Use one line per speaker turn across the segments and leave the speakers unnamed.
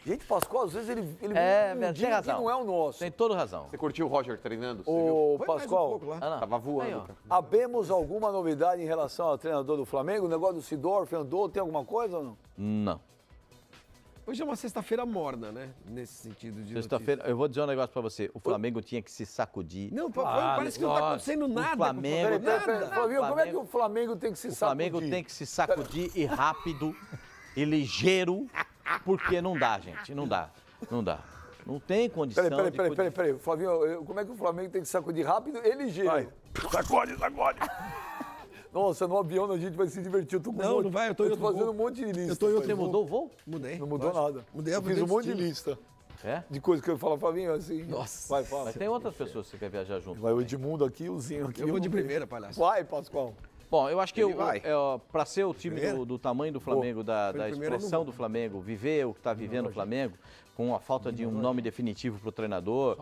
Gente, Pascoal, às vezes ele
tem
dia
razão.
que não é o nosso.
Tem toda razão.
Você curtiu o Roger treinando?
Ô,
Foi mais
Pascoal,
um pouco lá.
Ah, não.
Tava voando.
Aí, ó.
Cara.
habemos alguma novidade em relação ao treinador do Flamengo? O negócio do Sidorf andou, tem alguma coisa ou não?
Não.
Hoje é uma sexta-feira morna, né? Nesse sentido de
Sexta-feira, eu vou dizer um negócio pra você. O Flamengo tinha que se sacudir.
notícia. Não, parece que não tá acontecendo nada.
Flamengo-
com o
Peraí,
Flamengo.
Flavinho, como é que o Flamengo tem que se
O
sacudir?
Flamengo tem que se sacudir e rápido e ligeiro, porque não dá, gente. Não dá. Não dá. Não tem condição
Peraí. Flavinho, como é que o Flamengo tem que sacudir rápido e ligeiro?
Vai. Sacode.
Nossa, no avião a gente vai se divertir. Eu tô com
Não, não vai, eu tô em outro
fazendo
voo.
um monte de lista.
Eu tô em outro
Você mudou o voo?
Mudei.
Não mudou nada.
Mudei,
eu
eu
fiz um
mudei
monte de
destino.
lista
É?
de coisas que eu falo, Flavinho, assim.
Nossa.
Vai, fala.
Mas tem outras pessoas que você quer viajar junto.
Vai o Edmundo aqui, o Zinho aqui.
Eu vou de primeira, palhaço.
Vai, Pascoal.
Bom, eu acho que
vai.
para ser o time
Primeiro?
do tamanho do Flamengo, da
Foi primeiro, eu não
expressão
vou.
do Flamengo, viver o que está vivendo o Flamengo, com a falta de um nome definitivo para o treinador,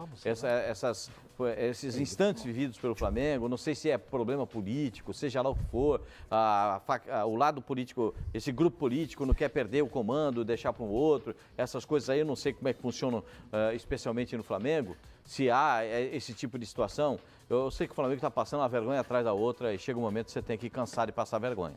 esses instantes vividos pelo Flamengo, não sei se é problema político, seja lá o que for, o lado político, esse grupo político não quer perder o comando, deixar para um outro, essas coisas aí eu não sei como é que funcionam, especialmente no Flamengo, se há esse tipo de situação. Eu sei que o Flamengo está passando uma vergonha atrás da outra e chega um momento que você tem que cansar de passar vergonha.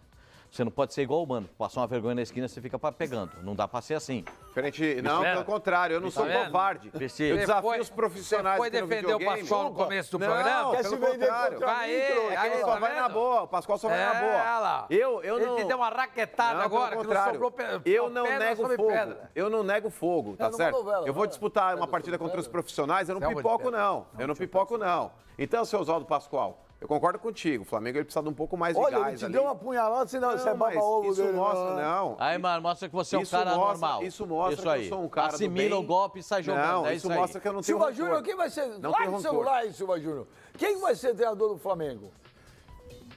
Você não pode ser igual o Mano, passar uma vergonha na esquina você fica pegando. Não dá para ser assim.
Diferente. Não, pelo contrário, eu não sou
vendo?
covarde.
Você
Eu desafio
foi-
os profissionais.
Você foi
que no
defender o
videogame.
Pascoal no começo do
Não,
programa?
Quer
pelo
se vender
contrário.
contra
Vai
mim,
aí,
trouxa?
Ele
aí,
só
tá
vai na
vendo?
boa, o Pascoal só vai na boa.
olha lá.
Eu
Ele
não...
te deu uma raquetada
Não,
agora,
pelo
que não
contrário.
sobrou
Eu não
pedra
nego
sobre
fogo.
pedra.
Eu não nego fogo, tá
numa
certo?
novela,
Eu vou
né?
disputar uma
Pedra
partida
sobre
contra os
pedra.
profissionais, eu não
Selva de
pipoco
pedra.
não. Eu não pipoco não. Então, seu Oswaldo Pascoal, eu concordo contigo. O Flamengo ele precisa de um pouco mais de
Olha,
gás
ele te
ali.
deu uma punhalada, você
Não,
é baba
mas
ovo
isso
dele.
mostra, não.
Aí, mano, mostra que você é um
Isso
cara
mostra-
normal.
isso mostra que eu
aí.
sou um cara do
Assimila
bem.
o golpe e sai jogando.
Não,
é
isso
aí.
mostra que eu não tenho
Silva
rancor.
Júnior, quem vai ser?
Não
Larga
tenho
o
rancor.
celular aí, Silva Júnior. Quem vai ser treinador do Flamengo?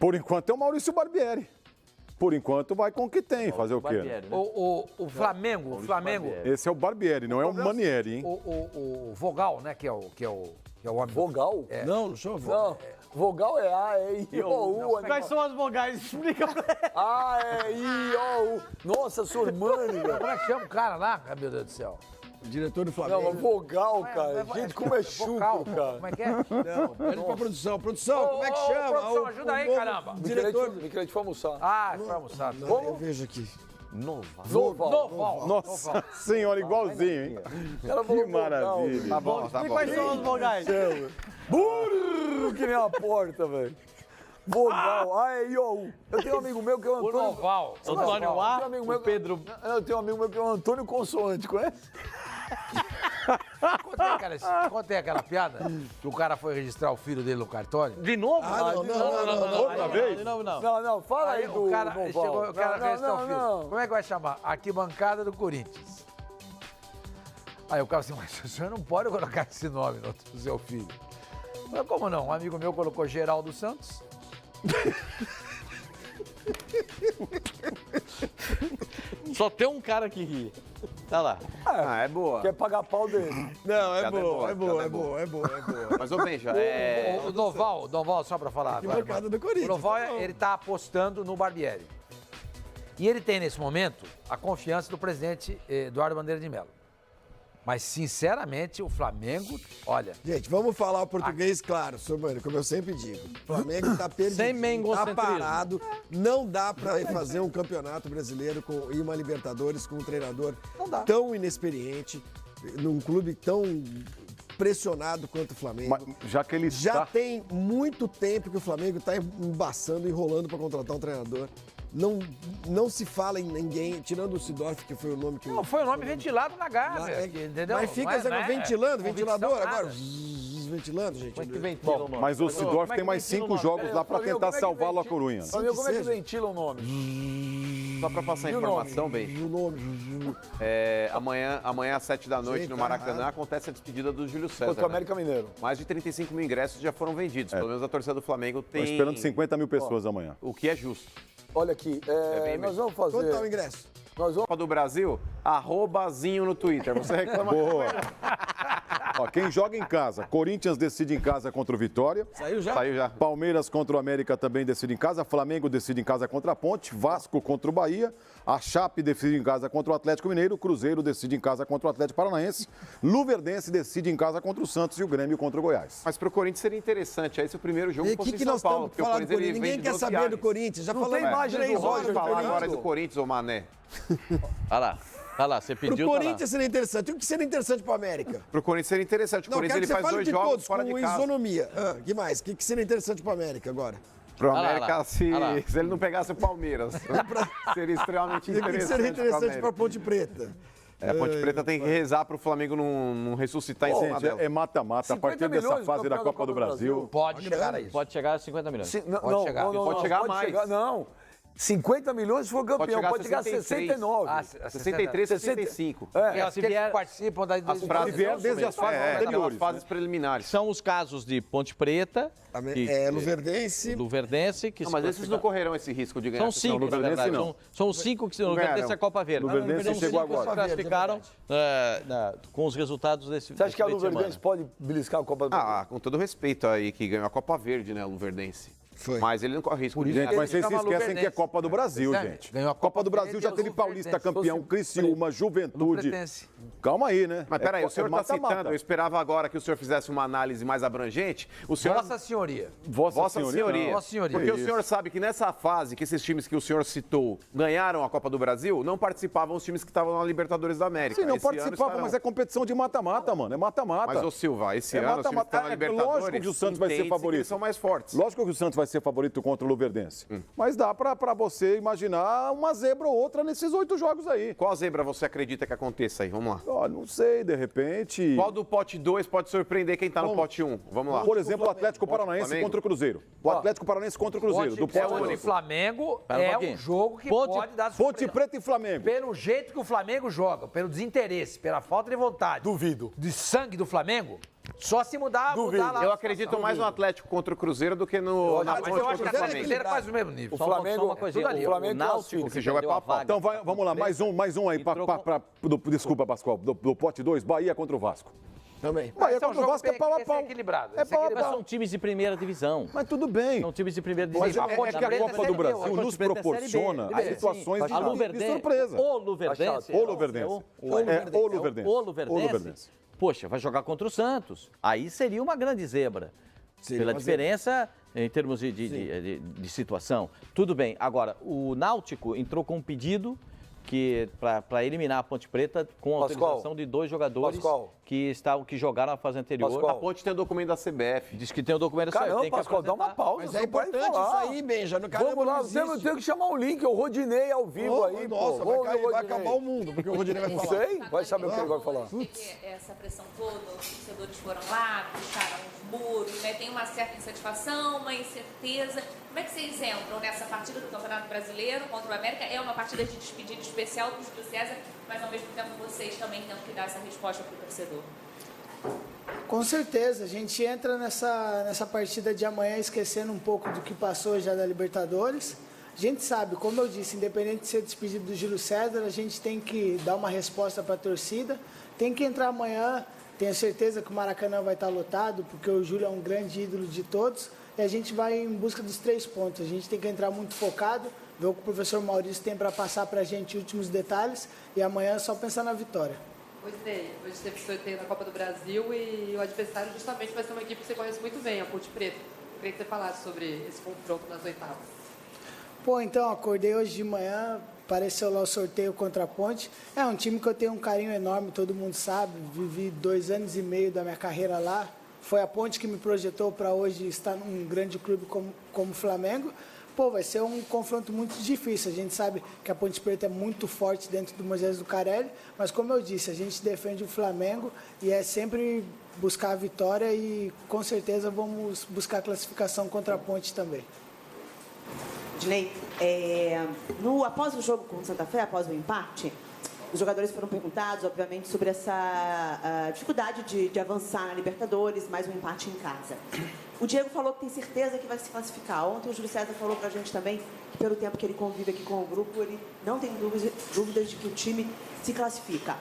Por enquanto é o Maurício Barbieri. Por enquanto vai com o que tem, fazer o quê?
Barbieri, né?
O Flamengo,
Esse é o Barbieri, não é o Manieri, hein?
o Vogal, né, que é o homem.
Vogal?
Não, não sou
Não, vogal é A, é I, O, U.
Quais são as vogais? Explica pra ele.
A, é I, O, U. Nossa, Sormani, velho.
Como é que chama o cara lá? Ah, meu Deus do céu.
diretor do
Não,
Flamengo.
mas vogal, cara. Gente, como é chuco,
Vocal.
cara.
Como é que é?
Não, pede pra produção. Produção, como é que
Ô,
chama?
produção, ajuda aí,
novo
caramba.
Diretor.
Michelete foi almoçar.
Ah, foi almoçar.
Não, eu vejo aqui.
Noval.
Nossa senhora, igualzinho, hein?
Ela
Que
falou vogal,
maravilha.
Tá bom, tá bom.
Quais são as vogais?
Burro, que nem uma porta, velho. Vogal, A, E, I, O, U. Eu tenho um amigo meu que é o
O
Antônio...
Noval.
Antônio
Eu tenho um
A,
amigo
o
meu-
Pedro...
Eu tenho um amigo meu que é o Antônio Consoante, conhece?
Contei aquela piada que o cara foi registrar o filho dele no cartório.
De novo?
Ah, não.
Outra vez?
De novo, não.
Não, fala aí,
Aí
do
o cara
Noval.
chegou, o cara registrou o filho.
não.
Como é que vai chamar? Arquibancada do Corinthians. Aí o cara assim, mas o senhor não pode colocar esse nome no seu filho. Eu falei, como não? Um amigo meu colocou Geraldo Santos.
Só tem um cara que ri. Tá lá.
Ah, é boa.
Quer pagar pau dele.
Não, é
Piada é
boa,
boa,
é boa,
piada
é boa, é boa, é boa.
Mas, ô Benja, é...
O Noval, só pra falar agora.
Arquibancada do Corinthians,
O Noval,
tá bom.
ele tá apostando no Barbieri. E ele tem, nesse momento, a confiança do presidente Eduardo Bandeira de Mello. Mas, sinceramente, o Flamengo, olha...
Gente, vamos falar o português claro, Sormani, como eu sempre digo. O Flamengo tá perdido,
Sem
tá
mengocentrismo.
parado. Não dá pra fazer um campeonato brasileiro e uma Libertadores com um treinador tão inexperiente, num clube tão pressionado quanto o Flamengo.
Mas já que ele
Já
está...
tem muito tempo que o Flamengo está embaçando, enrolando para contratar um treinador. Não se fala em ninguém, tirando o Sidorf, que foi o nome que...
Não, foi o nome ventilado na Gávea,
É,
entendeu?
Mas fica
Não é- não é
ventilando,
convicção
ventilador
nada.
agora. Ventilando, gente.
Como é que ventila o nome?
Mas o Sidorf
como é
tem
que
mais
ventila o
5
nome?
jogos lá para
Flavinho,
tentar
como é que
salvar a La
ventila-
Corunha.
Flavinho, como é que
seja.
ventila o nome?
Só pra passar
E o
informação,
nome?
Benja,
O nome.
amanhã às 7 da noite
Gente,
no
tá
Maracanã
errado.
acontece a despedida do Júlio César.
Contra o
né?
América Mineiro.
Mais de 35 mil ingressos já foram vendidos. Pelo menos a torcida do Flamengo tem...
Estão esperando 50 mil pessoas amanhã.
O que é justo.
Olha aqui,
bem
nós vamos
Quanto tá o
fazer...
ingresso?
Nós vamos...
Copa do Brasil, @zinho no Twitter. Você reclama...
Boa. Ó, quem joga em casa, Corinthians decide em casa contra o Vitória.
Saiu já?
Saiu já.
Palmeiras contra o América também decide em casa. Flamengo decide em casa contra a Ponte. Vasco contra o Bahia. A Chape decide em casa contra o Atlético Mineiro. Cruzeiro decide em casa contra o Atlético Paranaense. Luverdense decide em casa contra o Santos e o Grêmio contra o Goiás.
Mas pro Corinthians seria interessante. Aí se o primeiro jogo
E o
fosse
que
em São
nós
Paulo.
estamos falando do Corinthians? Ninguém quer saber do Corinthians. Já
Não
falamos
tem imagem
3
do
horas
Roger
do
falar agora
Corinthians.
do Corinthians, ô Mané.
Olha lá, você
Pro
pediu, tá lá.
Corinthians seria interessante. E o que seria interessante pro América?
Pro Corinthians seria interessante. O
Não,
Corinthians
quero que
ele
você
faz
fale
2
de
jogos
todos,
fora
com
de casa.
isonomia. Que mais? O que seria interessante pro América agora?
Pro
lá,
América,
olha lá.
se
Olha lá.
ele não pegasse o Palmeiras, seria extremamente
E o que
interessante.
seria interessante
pro
pra
América.
Ponte Preta?
A Ponte Preta tem que rezar pro Flamengo não ressuscitar em cima
Gente,
dela.
é mata-mata. A
50
partir dessa
milhões,
fase da
campeão
Copa do Brasil.
Pode chegar a isso.
Pode chegar a 50 milhões.
Pode chegar.
Pode chegar mais.
Não. 50 milhões se for campeão, pode chegar a
63.
69.
63, 65.
É,
se
aqueles
vier-
que participam da
Se vier desde as fases
Aquelas
anteriores.
fases preliminares.
São os casos de Ponte Preta,
Luverdense.
Luverdense, que
Não,
se
mas esses não
classificaram.
correrão esse risco de ganhar.
São 5, na
Luverdense
verdade.
não.
São os 5 que se
ganharam.
Luverdense é a Copa Verde.
Luverdense
São
chegou
5 que se
agora.
classificaram com os resultados desse
Você acha que a
desse fim de
Luverdense pode beliscar a Copa do Brasil?
Ah, com todo respeito aí, que ganhou a Copa Verde, né, o Luverdense.
Foi.
Mas ele não corre risco de
Gente,
ganhar.
mas vocês se
chama
esquecem
Luverdense.
que é Copa do Brasil,
Sabe?
gente.
Ganhou a
Copa do
Copa
Brasil já
Verde,
teve
os
Paulista
Luverdenses.
campeão, Criciúma, Juventude.
Luverdense.
Calma aí, né?
Mas peraí, o senhor está
mata-mata.
citando, eu esperava agora que o senhor fizesse uma análise mais abrangente. O senhor...
Vossa Senhoria.
Vossa Senhoria.
Senhoria.
Vossa Senhoria.
Porque
Que
o senhor sabe que nessa fase que esses times que o senhor citou ganharam a Copa do Brasil, não participavam os times que estavam na Libertadores da América.
Sim, não
Esse ano
participava,
estarão.
mas é competição de mata-mata, mano. É mata-mata.
Mas, ô Silva, esse
É
ano os times que
mata-mata.
estão na
É
Libertadores,
lógico que o Santos vai ser
entende-se que
favorito.
eles são mais fortes.
Lógico que o Santos vai ser favorito contra o Luverdense. Mas dá pra você imaginar uma zebra ou outra nesses 8 jogos aí.
Qual zebra você acredita que aconteça aí? Vamos lá.
Ó, não sei, de repente.
Qual do pote 2 pode surpreender quem tá no pote 1? Vamos lá.
Por exemplo, o Atlético Paranaense
Flamengo.
contra o Cruzeiro. O Atlético Paranaense contra o Cruzeiro. Do pote
Ponte
dois.
Flamengo
Pera um
é
pouquinho.
um jogo que
Ponte-
pode dar
Ponte
surpresa.
Preta e Flamengo.
Pelo jeito que o Flamengo joga, pelo desinteresse, pela falta de vontade.
Duvido.
De sangue do Flamengo, só se mudar lá.
Eu
a
acredito
situação.
mais no Atlético contra o Cruzeiro do que no na
Mas
Ponte
eu acho que
contra
a
o Flamengo.
Cruzeiro é quase o mesmo nível.
O Flamengo-
Só uma coisinha.
tudo ali.
O
Flamengo
Náutico,
classifica.
que
Esse jogo é
perdeu a
pau a pau.
vaga.
Então vamos lá, mais um aí.
Entrou
Desculpa, Pascoal. Do pote 2, Bahia contra o Vasco.
Também.
Bahia
Esse é um
contra o
jogo
Vasco é pau a
esse
pau.
é equilibrado.
É
esse é
pau a
Mas
equilibrado.
pau.
são times de primeira divisão.
Mas tudo bem.
São times de primeira
Mas
divisão.
é que
Ponte
a
Preta é
Copa do
Série B,
Brasil
a
Ponte
nos
Preta é Série B.
proporciona
É,
situações
a
de
Luverdense,
surpresa.
O Luverdense.
Ou Luverdense.
O
Luverdense.
O Luverdense. Poxa, vai jogar contra o Santos. Aí seria uma grande zebra.
Seria
Pela
uma
diferença em termos de situação. Tudo bem. Agora, o Náutico entrou com um pedido que para eliminar a Ponte Preta com a
Pascoal.
autorização de 2 jogadores
Pascoal.
que jogaram na fase anterior.
Pascoal.
A Ponte tem o documento da CBF.
Diz que tem o documento
Caramba,
tem que
Pascoal, dá uma
apresentar.
pausa.
Mas
você
é
não pode
importante
falar.
isso aí, Benja. No
Vamos lá, eu tenho que chamar um link, o Rodinei ao vivo aí,
Nossa,
pô.
vai,
Vamos ver o
vai
Rodinei.
acabar o mundo, porque o Rodinei vai
Não
falar.
sei, vai saber o que ele vai falar.
Essa pressão toda, os torcedores foram lá, puxaram os muros, né? Tem uma certa insatisfação, uma incerteza. Como é que vocês entram nessa partida do Campeonato Brasileiro contra o América? É uma partida de despedida especial para o Júlio César, mas ao mesmo tempo vocês também têm que dar essa resposta para o torcedor.
Com certeza, a gente entra nessa partida de amanhã esquecendo um pouco do que passou já da Libertadores. A gente sabe, como eu disse, independente de ser despedido do Júlio César, a gente tem que dar uma resposta para a torcida. Tem que entrar amanhã, tenho certeza que o Maracanã vai estar lotado, porque o Júlio é um grande ídolo de todos. E a gente vai em busca dos 3 pontos. A gente tem que entrar muito focado, ver o que o professor Maurício tem para passar para a gente últimos detalhes. E amanhã é só pensar na vitória.
Hoje teve sorteio na Copa do Brasil e o adversário justamente vai ser uma equipe que você conhece muito bem, a Ponte Preta. Eu queria que você falasse sobre esse confronto nas oitavas.
Pô, então, acordei hoje de manhã, apareceu lá o sorteio contra a Ponte. É um time que eu tenho um carinho enorme, todo mundo sabe. Vivi 2 anos e meio da minha carreira lá. Foi a Ponte que me projetou para hoje estar num grande clube como o Flamengo. Pô, vai ser um confronto muito difícil. A gente sabe que a Ponte Preta é muito forte dentro do Moisés Lucarelli, mas como eu disse, a gente defende o Flamengo e é sempre buscar a vitória e com certeza vamos buscar a classificação contra a Ponte também.
Dinei, após o jogo com o Santa Fé, após o empate, os jogadores foram perguntados, obviamente, sobre essa dificuldade de avançar na Libertadores, mais um empate em casa. O Diego falou que tem certeza que vai se classificar. Ontem o Júlio César falou pra gente também que pelo tempo que ele convive aqui com o grupo, ele não tem dúvidas de que o time se classifica.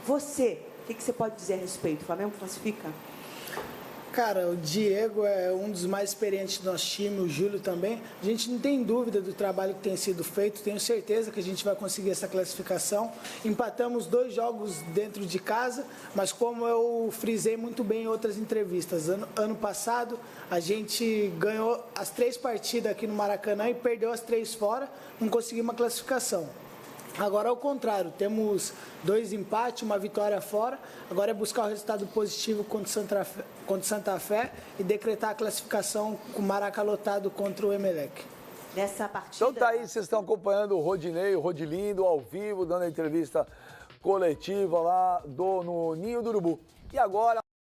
Você que você pode dizer a respeito? O Flamengo classifica?
Cara, o Diego é um dos mais experientes do nosso time, o Júlio também. A gente não tem dúvida do trabalho que tem sido feito, tenho certeza que a gente vai conseguir essa classificação. Empatamos 2 jogos dentro de casa, mas como eu frisei muito bem em outras entrevistas, ano passado a gente ganhou as 3 partidas aqui no Maracanã e perdeu as 3 fora, não conseguimos uma classificação. Agora, ao contrário, temos 2 empates, 1 vitória fora. Agora é buscar o resultado positivo contra Santa Fé e decretar a classificação com o Maraca lotado contra o Emelec.
Nessa partida...
Então tá aí, vocês estão acompanhando o Rodinei, o Rodilindo, ao vivo, dando a entrevista coletiva lá no Ninho do Urubu. E agora...